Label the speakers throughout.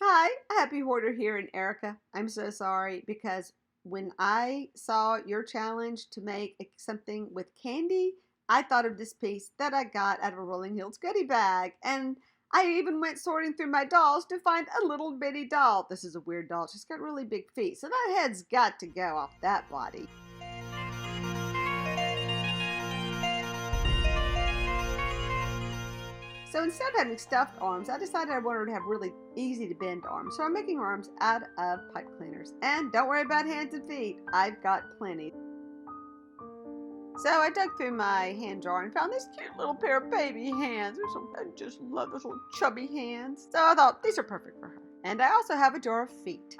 Speaker 1: Hi, Happy Hoarder here in Erica. I'm so sorry because when I saw your challenge to make something with candy, I thought of this piece that I got out of a Rolling Hills goodie bag. And I even went sorting through my dolls to find a little bitty doll. This is a weird doll. She's got really big feet. So that head's got to go off that body. So instead of having stuffed arms, I decided I wanted to have really easy to bend arms. So I'm making arms out of pipe cleaners. And don't worry about hands and feet, I've got plenty. So I dug through my hand drawer and found this cute little pair of baby hands. I just love those little chubby hands. So I thought these are perfect for her. And I also have a drawer of feet.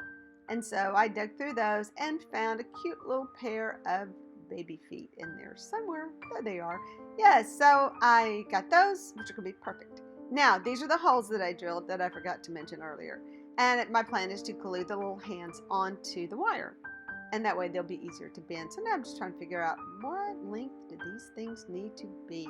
Speaker 1: And so I dug through those and found a cute little pair of baby feet in there somewhere. There they are. Yes, so I got those, which are going to be perfect. Now, these are the holes that I drilled that I forgot to mention earlier. And my plan is to glue the little hands onto the wire. And that way they'll be easier to bend. So now I'm just trying to figure out what length do these things need to be.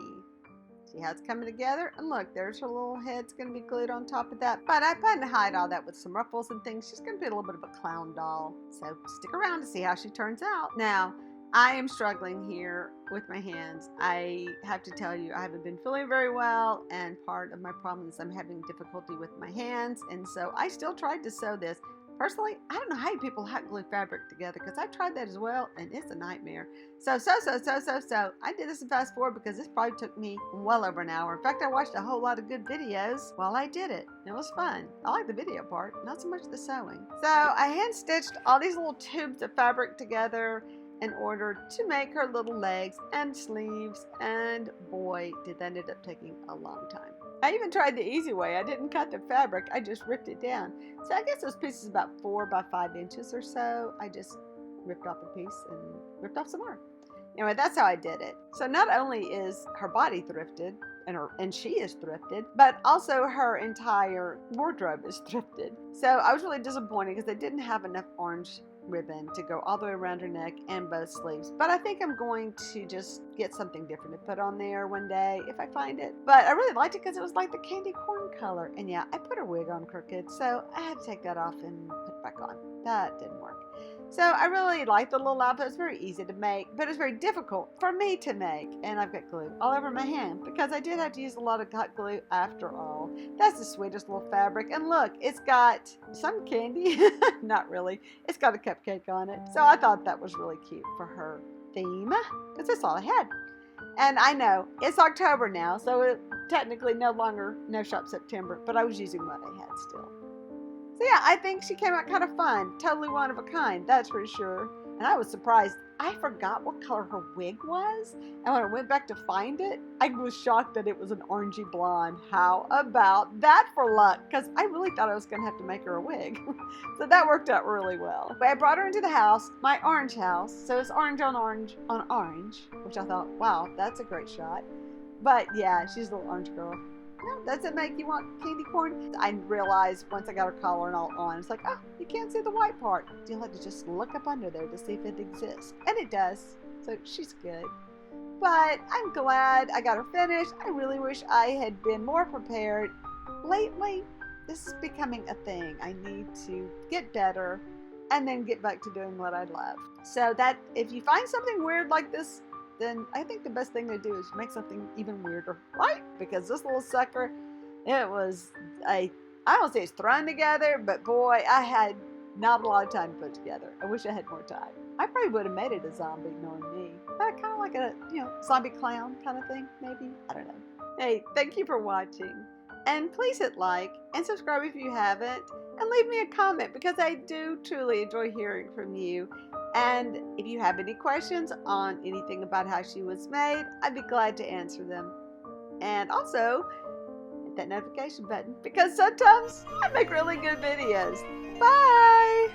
Speaker 1: See how it's coming together? And look, there's her little head's going to be glued on top of that. But I plan to hide all that with some ruffles and things. She's going to be a little bit of a clown doll. So stick around to see how she turns out. Now, I am struggling here with my hands. I have to tell you, I haven't been feeling very well, and part of my problem is I'm having difficulty with my hands, and so I still tried to sew this. Personally, I don't know how people hot glue fabric together, because I've tried that as well, and it's a nightmare. So. I did this in fast forward because this probably took me well over an hour. In fact, I watched a whole lot of good videos while I did it. It was fun. I like the video part, not so much the sewing. So I hand stitched all these little tubes of fabric together in order to make her little legs and sleeves, and boy, did that end up taking a long time. I even tried the easy way. I didn't cut the fabric, I just ripped it down. So I guess this piece is about 4 by 5 inches or so. I just ripped off a piece and ripped off some more. Anyway, that's how I did it. So not only is her body thrifted, and she is thrifted, but also her entire wardrobe is thrifted. So I was really disappointed because they didn't have enough orange ribbon to go all the way around her neck and both sleeves. But I think I'm going to just get something different to put on there one day if I find it. But I really liked it because it was like the candy corn color. And yeah, I put her wig on crooked, so I had to take that off and put it back on. That didn't work. So I really liked the little outfit. It's very easy to make, but it's very difficult for me to make. And I've got glue all over my hand because I did have to use a lot of hot glue after all. That's the sweetest little fabric. And look, it's got some candy. Not really. It's got a cupcake on it. So I thought that was really cute for her theme because that's all I had. And I know it's October now, so it technically no longer No Shop September, but I was using what I had still. So yeah, I think she came out kind of fun. Totally one of a kind, that's for sure. And I was surprised. I forgot what color her wig was. And when I went back to find it, I was shocked that it was an orangey blonde. How about that for luck? Because I really thought I was going to have to make her a wig. So that worked out really well. But I brought her into the house, my orange house. So it's orange on orange on orange, which I thought, wow, that's a great shot. But yeah, she's a little orange girl. No, does it make you want candy corn? I realized once I got her collar and all on, it's like, oh, you can't see the white part. You'll have to just look up under there to see if it exists. And it does. So she's good. But I'm glad I got her finished. I really wish I had been more prepared. Lately, this is becoming a thing. I need to get better and then get back to doing what I love. So that if you find something weird like this, then I think the best thing to do is make something even weirder, right? Because this little sucker, it was I don't say it's thrown together, but boy, I had not a lot of time to put together. I wish I had more time. I probably would have made it a zombie, knowing me. But kind of like a, zombie clown kind of thing, maybe. I don't know. Hey, thank you for watching. And please hit like and subscribe if you haven't. And leave me a comment because I do truly enjoy hearing from you. And if you have any questions on anything about how she was made, I'd be glad to answer them. And also, hit that notification button because sometimes I make really good videos. Bye!